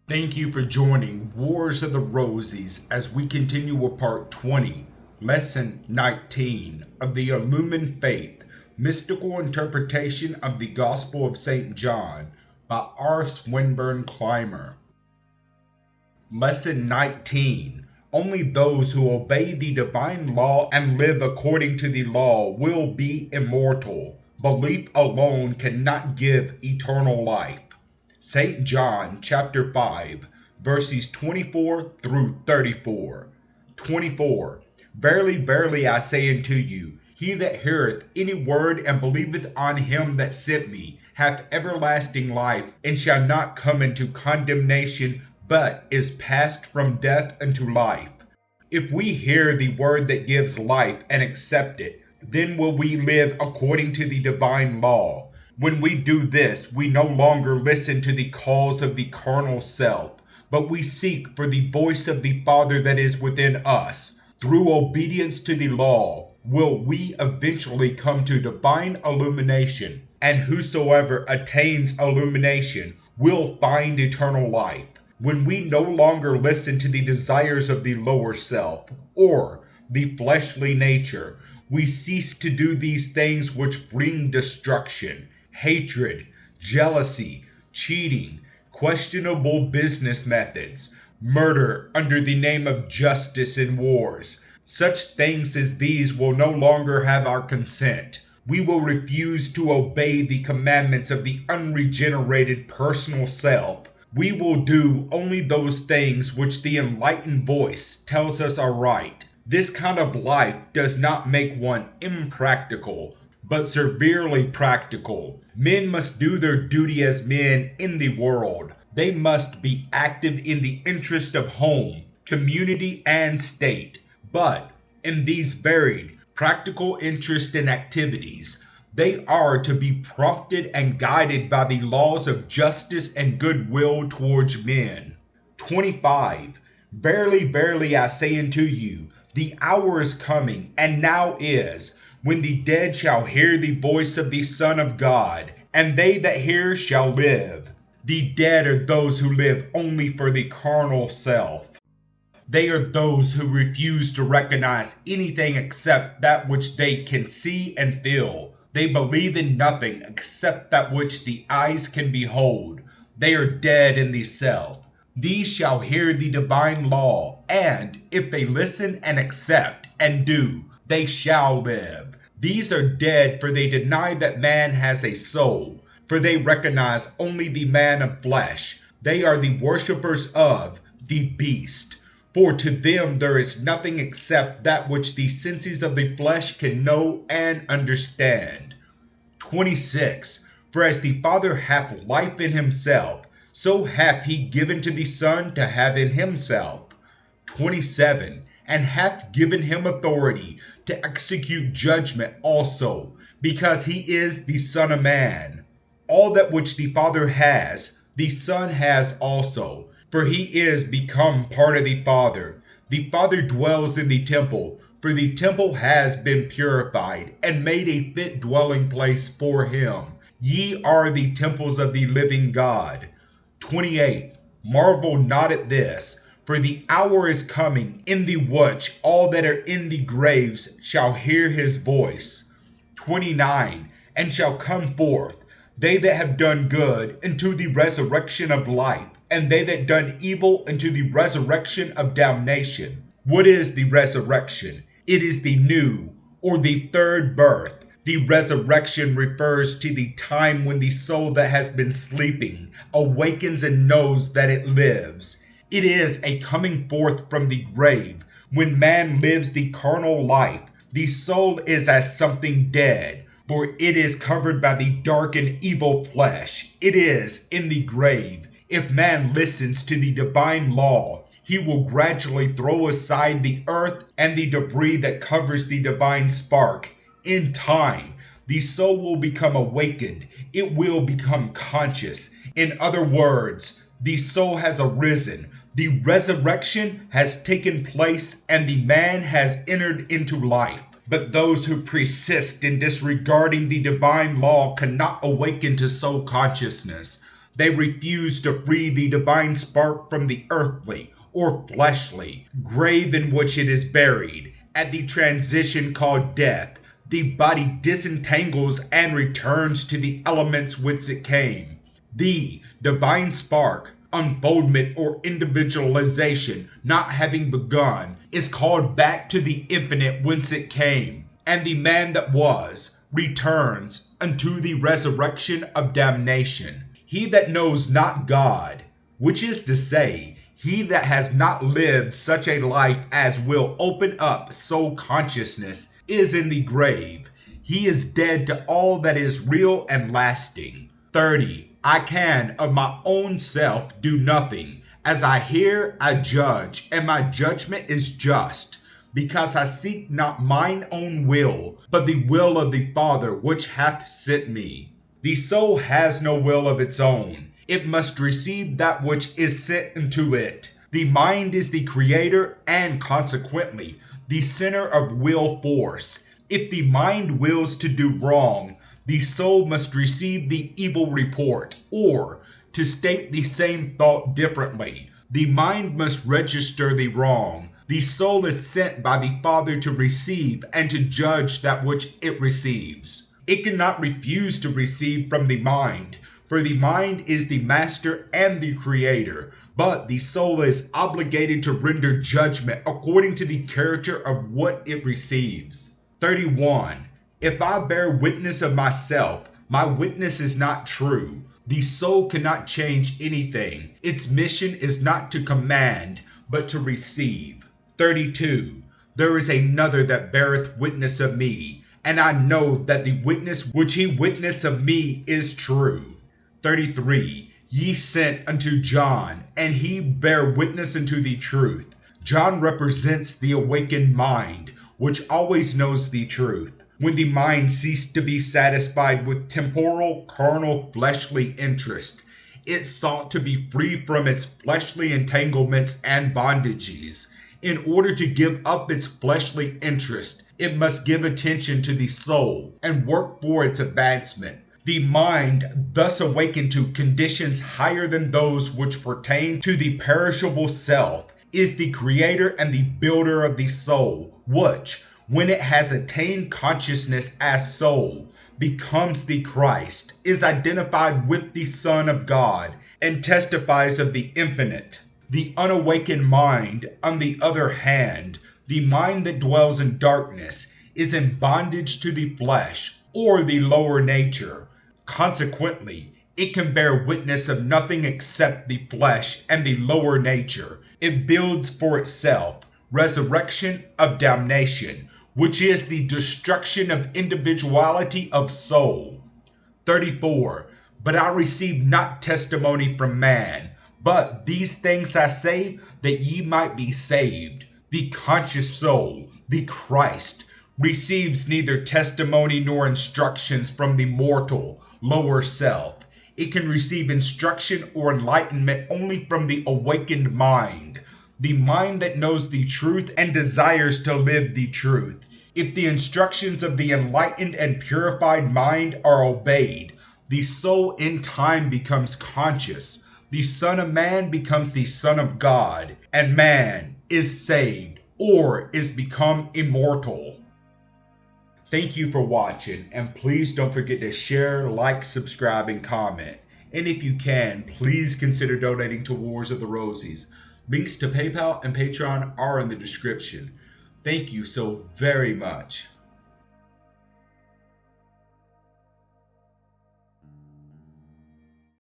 Thank you for joining Wars of the Rosies as we continue with part 20, lesson 19 of the Illuminated Faith, Mystical Interpretation of the Gospel of St. John by Swinburne Clymer. Lesson 19. Only those who obey the divine law and live according to the law will be immortal. Belief alone cannot give eternal life. St. John chapter 5, verses 24 through 34. 24. Verily, verily, I say unto you, he that heareth any word and believeth on him that sent me hath everlasting life, and shall not come into condemnation, but is passed from death unto life. If we hear the word that gives life and accept it, then will we live according to the divine law. When we do this, we no longer listen to the calls of the carnal self, but we seek for the voice of the Father that is within us. Through obedience to the law, will we eventually come to divine illumination, and whosoever attains illumination will find eternal life. When we no longer listen to the desires of the lower self, or the fleshly nature, we cease to do these things which bring destruction. Hatred, jealousy, cheating, questionable business methods, murder under the name of justice in wars. Such things as these will no longer have our consent. We will refuse to obey the commandments of the unregenerated personal self. We will do only those things which the enlightened voice tells us are right. This kind of life does not make one impractical, but severely practical. Men must do their duty as men in the world. They must be active in the interest of home, community, and state. But in these varied, practical interests and activities, they are to be prompted and guided by the laws of justice and goodwill towards men. 25. Verily, verily, I say unto you, the hour is coming, and now is, when the dead shall hear the voice of the Son of God, and they that hear shall live. The dead are those who live only for the carnal self. They are those who refuse to recognize anything except that which they can see and feel. They believe in nothing except that which the eyes can behold. They are dead in the self. These shall hear the divine law, and if they listen and accept and do, they shall live. These are dead, for they deny that man has a soul, for they recognize only the man of flesh. They are the worshippers of the beast, for to them there is nothing except that which the senses of the flesh can know and understand. 26. For as the Father hath life in himself, so hath he given to the Son to have in himself. 27. And hath given him authority to execute judgment also, because he is the Son of Man. All that which the Father has, the Son has also, for he is become part of the Father. The Father dwells in the temple, for the temple has been purified, and made a fit dwelling place for him. Ye are the temples of the living God. 28. Marvel not at this, for the hour is coming, in the which all that are in the graves shall hear his voice. 29. And shall come forth, they that have done good, into the resurrection of life, and they that done evil into the resurrection of damnation. What is the resurrection? It is the new, or the third birth. The resurrection refers to the time when the soul that has been sleeping awakens and knows that it lives. It is a coming forth from the grave. When man lives the carnal life, the soul is as something dead, for it is covered by the dark and evil flesh. It is in the grave. If man listens to the divine law, he will gradually throw aside the earth and the debris that covers the divine spark. In time, the soul will become awakened. It will become conscious. In other words, the soul has arisen. The resurrection has taken place, and the man has entered into life. But those who persist in disregarding the divine law cannot awaken to soul consciousness. They refuse to free the divine spark from the earthly or fleshly grave in which it is buried. At the transition called death, the body disentangles and returns to the elements whence it came. The divine spark, unfoldment or individualization not having begun, is called back to the infinite whence it came, and the man that was returns unto the resurrection of damnation. He that knows not God, which is to say, he that has not lived such a life as will open up soul consciousness, is in the grave. He is dead to all that is real and lasting. 30. I can of my own self do nothing. As I hear, I judge, and my judgment is just, because I seek not mine own will, but the will of the Father which hath sent me. The soul has no will of its own. It must receive that which is sent into it. The mind is the creator and consequently the center of will force. If the mind wills to do wrong, the soul must receive the evil report, or, to state the same thought differently, the mind must register the wrong. The soul is sent by the Father to receive and to judge that which it receives. It cannot refuse to receive from the mind, for the mind is the master and the creator, but the soul is obligated to render judgment according to the character of what it receives. 31. If I bear witness of myself, my witness is not true. The soul cannot change anything. Its mission is not to command, but to receive. 32. There is another that beareth witness of me, and I know that the witness which he witnessed of me is true. 33. Ye sent unto John, and he bare witness unto the truth. John represents the awakened mind, which always knows the truth. When the mind ceased to be satisfied with temporal, carnal, fleshly interest, it sought to be free from its fleshly entanglements and bondages. In order to give up its fleshly interest, it must give attention to the soul and work for its advancement. The mind, thus awakened to conditions higher than those which pertain to the perishable self, is the creator and the builder of the soul, which, when it has attained consciousness as soul, becomes the Christ, is identified with the Son of God, and testifies of the infinite. The unawakened mind, on the other hand, the mind that dwells in darkness, is in bondage to the flesh, or the lower nature. Consequently, it can bear witness of nothing except the flesh and the lower nature. It builds for itself resurrection of damnation, which is the destruction of individuality of soul. 34. But I receive not testimony from man, but these things I say, that ye might be saved. The conscious soul, the Christ, receives neither testimony nor instructions from the mortal, lower self. It can receive instruction or enlightenment only from the awakened mind, the mind that knows the truth and desires to live the truth. If the instructions of the enlightened and purified mind are obeyed, the soul in time becomes conscious. The Son of Man becomes the Son of God, and man is saved or is become immortal. Thank you for watching, and please don't forget to share, like, subscribe, and comment. And if you can, please consider donating to Wars of the Rosies. Links to PayPal and Patreon are in the description. Thank you so very much.